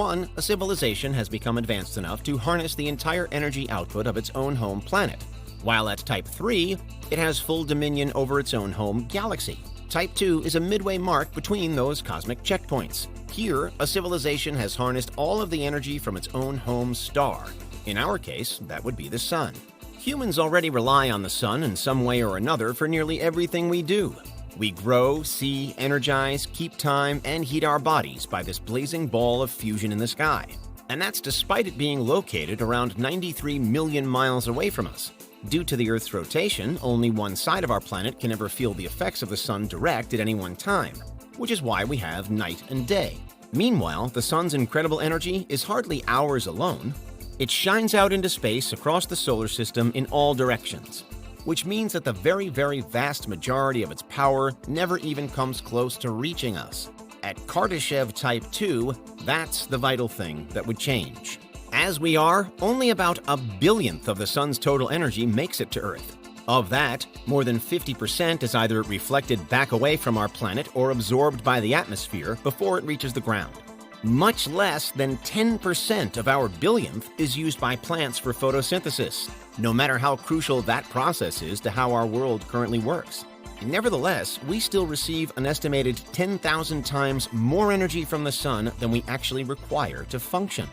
1, a civilization has become advanced enough to harness the entire energy output of its own home planet, while at Type 3, it has full dominion over its own home galaxy. Type 2 is a midway mark between those cosmic checkpoints. Here, a civilization has harnessed all of the energy from its own home star. In our case, that would be the Sun. Humans already rely on the Sun in some way or another for nearly everything we do. We grow, see, energize, keep time, and heat our bodies by this blazing ball of fusion in the sky. And that's despite it being located around 93 million miles away from us. Due to the Earth's rotation, only one side of our planet can ever feel the effects of the Sun direct at any one time, which is why we have night and day. Meanwhile, the Sun's incredible energy is hardly ours alone. It shines out into space across the solar system in all directions, which means that the very, very vast majority of its power never even comes close to reaching us. At Kardashev Type 2, that's the vital thing that would change. As we are, only about a billionth of the Sun's total energy makes it to Earth. Of that, more than 50% is either reflected back away from our planet or absorbed by the atmosphere before it reaches the ground. Much less than 10% of our billionth is used by plants for photosynthesis, no matter how crucial that process is to how our world currently works. Nevertheless, we still receive an estimated 10,000 times more energy from the Sun than we actually require to function.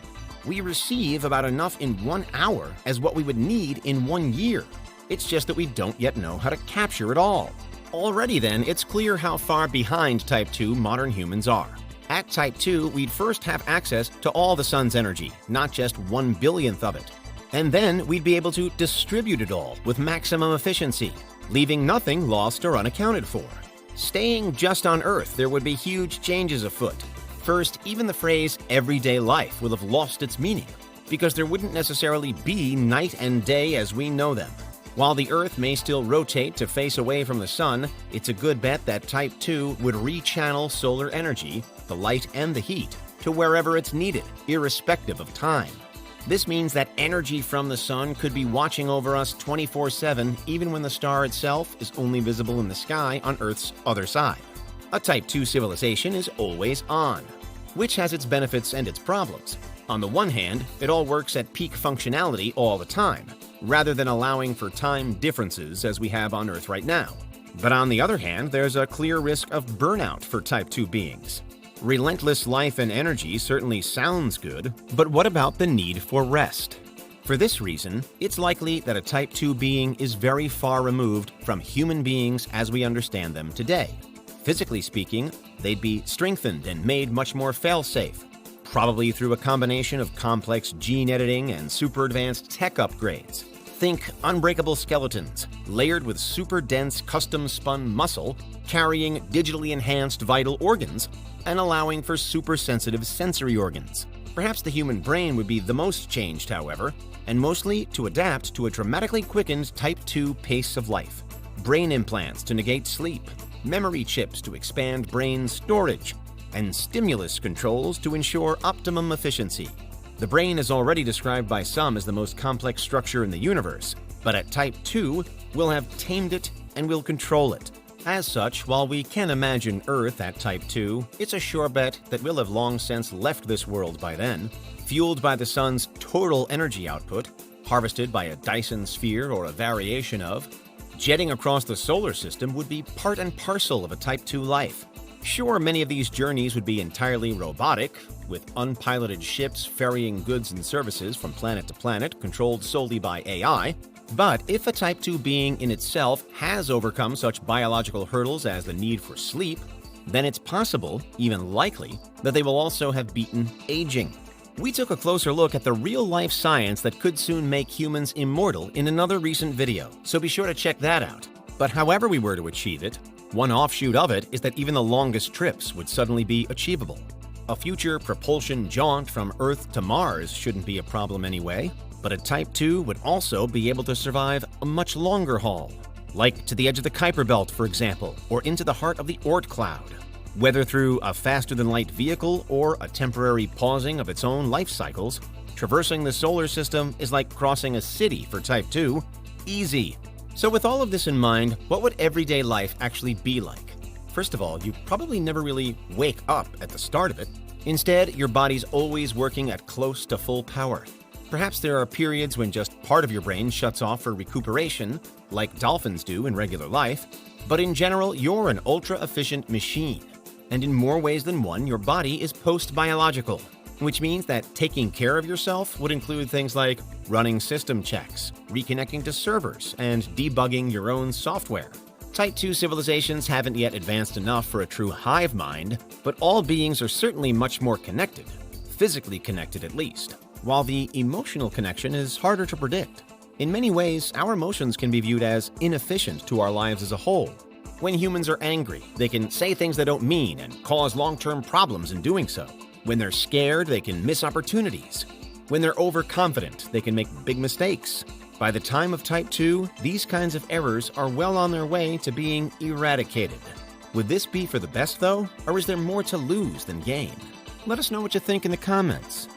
We receive about enough in 1 hour as what we would need in 1 year. It's just that we don't yet know how to capture it all. Already then, it's clear how far behind Type 2 modern humans are. At Type 2, we'd first have access to all the Sun's energy, not just 1 billionth of it. And then we'd be able to distribute it all with maximum efficiency, leaving nothing lost or unaccounted for. Staying just on Earth, there would be huge changes afoot. First, even the phrase everyday life will have lost its meaning, because there wouldn't necessarily be night and day as we know them. While the Earth may still rotate to face away from the Sun, it's a good bet that Type 2 would rechannel solar energy, the light and the heat, to wherever it's needed, irrespective of time. This means that energy from the Sun could be watching over us 24/7 even when the star itself is only visible in the sky on Earth's other side. A Type 2 civilization is always on, which has its benefits and its problems. On the one hand, it all works at peak functionality all the time, rather than allowing for time differences as we have on Earth right now. But on the other hand, there's a clear risk of burnout for Type 2 beings. Relentless life and energy certainly sounds good, but what about the need for rest? For this reason, it's likely that a Type 2 being is very far removed from human beings as we understand them today. Physically speaking, they'd be strengthened and made much more fail-safe, probably through a combination of complex gene editing and super advanced tech upgrades. Think unbreakable skeletons, layered with super dense custom-spun muscle, carrying digitally enhanced vital organs, and allowing for super sensitive sensory organs. Perhaps the human brain would be the most changed, however, and mostly to adapt to a dramatically quickened Type 2 pace of life. Brain implants to negate sleep, memory chips to expand brain storage, and stimulus controls to ensure optimum efficiency. The brain is already described by some as the most complex structure in the universe, but at Type 2, we'll have tamed it and we'll control it. As such, while we can imagine Earth at Type 2, it's a sure bet that we'll have long since left this world by then, fueled by the Sun's total energy output, harvested by a Dyson sphere or a variation of. Jetting across the solar system would be part and parcel of a Type 2 life. Sure, many of these journeys would be entirely robotic, with unpiloted ships ferrying goods and services from planet to planet controlled solely by AI. But if a Type 2 being in itself has overcome such biological hurdles as the need for sleep, then it's possible, even likely, that they will also have beaten aging. We took a closer look at the real-life science that could soon make humans immortal in another recent video, so be sure to check that out. But however we were to achieve it, one offshoot of it is that even the longest trips would suddenly be achievable. A future propulsion jaunt from Earth to Mars shouldn't be a problem anyway, but a Type 2 would also be able to survive a much longer haul, like to the edge of the Kuiper Belt, for example, or into the heart of the Oort cloud. Whether through a faster-than-light vehicle or a temporary pausing of its own life cycles, traversing the solar system is like crossing a city for Type 2. Easy. So with all of this in mind, what would everyday life actually be like? First of all, you probably never really wake up at the start of it. Instead, your body's always working at close to full power. Perhaps there are periods when just part of your brain shuts off for recuperation, like dolphins do in regular life, but in general, you're an ultra-efficient machine. And in more ways than one, your body is post-biological, which means that taking care of yourself would include things like running system checks, reconnecting to servers, and debugging your own software. Type 2 civilizations haven't yet advanced enough for a true hive mind, but all beings are certainly much more connected, physically connected at least, while the emotional connection is harder to predict. In many ways, our emotions can be viewed as inefficient to our lives as a whole. When humans are angry, they can say things they don't mean and cause long-term problems in doing so. When they're scared, they can miss opportunities. When they're overconfident, they can make big mistakes. By the time of Type 2, these kinds of errors are well on their way to being eradicated. Would this be for the best, though, or is there more to lose than gain? Let us know what you think in the comments.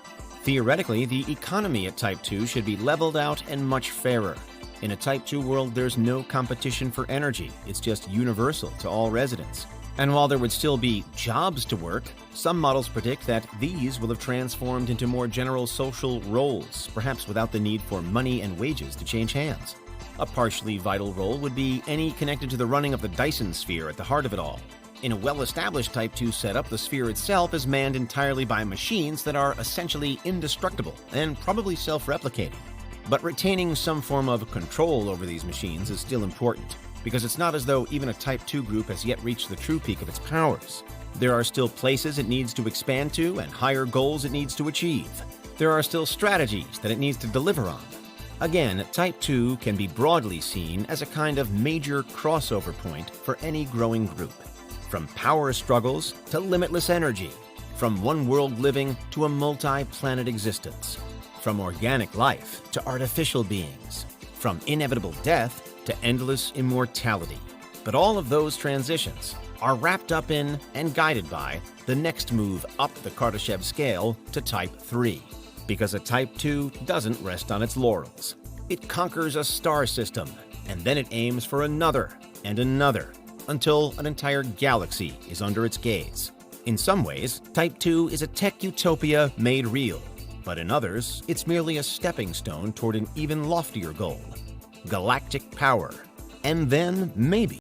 Theoretically, the economy at Type 2 should be leveled out and much fairer. In a Type 2 world, there's no competition for energy. It's just universal to all residents. And while there would still be jobs to work, some models predict that these will have transformed into more general social roles, perhaps without the need for money and wages to change hands. A partially vital role would be any connected to the running of the Dyson sphere at the heart of it all. In a well-established Type 2 setup, the sphere itself is manned entirely by machines that are essentially indestructible and probably self-replicating. But retaining some form of control over these machines is still important, because it's not as though even a Type 2 group has yet reached the true peak of its powers. There are still places it needs to expand to and higher goals it needs to achieve. There are still strategies that it needs to deliver on. Again, Type 2 can be broadly seen as a kind of major crossover point for any growing group. From power struggles to limitless energy, from one-world living to a multi-planet existence, from organic life to artificial beings, from inevitable death to endless immortality. But all of those transitions are wrapped up in and guided by the next move up the Kardashev scale to Type 3. Because a Type 2 doesn't rest on its laurels. It conquers a star system, and then it aims for another and another, until an entire galaxy is under its gaze. In some ways, Type 2 is a tech utopia made real, but in others, it's merely a stepping stone toward an even loftier goal: galactic power. And then, maybe,